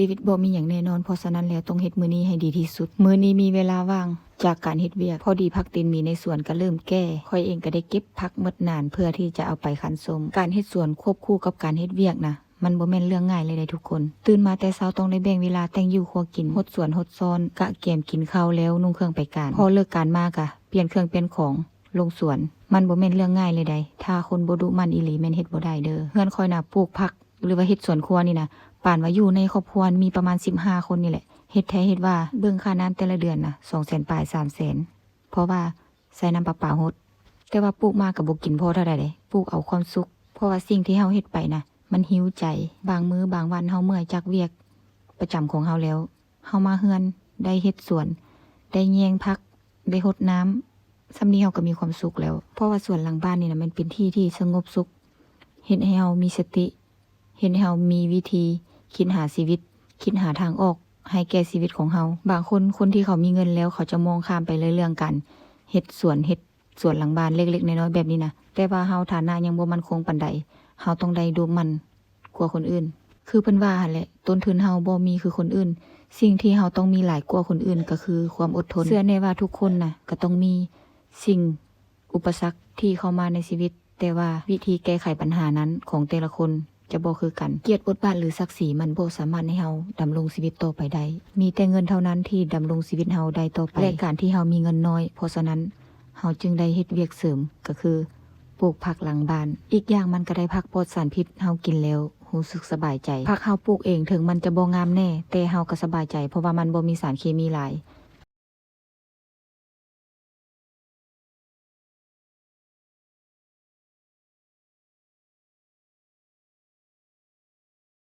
ชีวิตบ่มีอย่างแน่นอนเพราะฉะนั้นแล้วต้องเฮ็ดมื้อนี้ให้ดีที่สุดมื้อนี้มีเวลาว่างจากการเฮ็ดเวียกพอดีผักตีนมีในสวนก็เริ่มแก่ค่อยเองก็ได้เก็บผักหมดนานเพื่อที่จะเอาไปคั้นส้มการเฮ็ดสวนควบคู่กับการเฮ็ดเวียกนะมันบ่แม่นเรื่องง่ายเลยได้ทุกคนตื่นมาแต่เช้าต้องได้แบ่งเวลาแต่งอยู่ครัวกินหดสวนหดซ้อนกะเกมกินข้าวแล้วนุ่งเครื่องไปการพอเลิกการมากะเปลี่ยนเครื่องเปลี่ยนของลงสวนมันบ่แม่นเรื่องง่ายเลยได้ถ้าคนบ่ดุมันอีหลีแม่นเฮ็ดบ่ได้เด้อเฮือนค่อยน่ะปลูกผักหรือว่าเฮ็ดสวนครัวนี่นะป่านว่าอยู่ในครอบครัวมีประมาณ15คนนี่แหละเฮ็ดแท้เฮ็ดว่าเบิ่งค่าน้ำแต่ละเดือนน่ะ200,000ปลาย300,000เพราะว่าใส่น้ำประปาหดแต่ว่าปลูกมาก็บ่กินพอเท่าใดเด้ปลูกเอาความสุขเพราะว่าสิ่งที่เฮาเฮ็ดไปน่ะมันหิวใจบางมื้อบางวันเฮาเมื่อยจากเวียกประจำของเฮาแล้วเฮามาเฮือนได้เฮ็ดสวนได้แยงผักได้รดน้ำซำนี้เฮาก็มีความสุขแล้วเพราะว่าสวนหลังบ้านนี่น่ะมันเป็นที่ที่สงบสุขเฮ็ดให้เฮามีสติเฮ็ดให้เฮามีวิธีคิดหาชีวิตคิดหาทางออกให้แก่ชีวิตของเฮาบางคนที่เขามีเงินแล้วเขาจะมองข้ามไปเรื่องกันเฮ็ดสวนหลังบ้านเล็กๆน้อยๆแบบนี้นะแต่ว่าเฮาฐานะยังบ่มั่นคงปานใดเฮาต้องได้ดูมันกว่าคนอื่นคือเพิ่นว่าหั่นแหละต้นทุนเฮาบ่มีคือคนอื่นสิ่งที่เฮาต้องมีหลายกว่าคนอื่นก็คือความอดทนเชื่อแน่ว่าทุกคนน่ะก็ต้องมีสิ่งอุปสรรคที่เข้ามาในชีวิตแต่ว่าวิธีแก้ไขปัญหานั้นของแต่ละคนจะบ่คือกันเกียรติบทบาทหรือศักดิ์ศรีมันบ่สามารถให้เฮาดำรงชีวิตต่อไปได้มีแต่เงินเท่านั้นที่ดำรงชีวิตเฮาได้ต่อไปและการที่เฮามีเงินน้อยเพราะฉะนั้นเฮาจึงได้เฮ็ดเวียกเสริมก็คือปลูกผักหลังบ้านอีกอย่างมันก็ได้ผักปลอดสารพิษเฮากินแล้วรู้สึกสบายใจผักเฮาปลูกเองถึงมันจะบ่งามแน่แต่เฮาก็สบายใจเพราะว่ามันบ่มีสารเคมีหลาย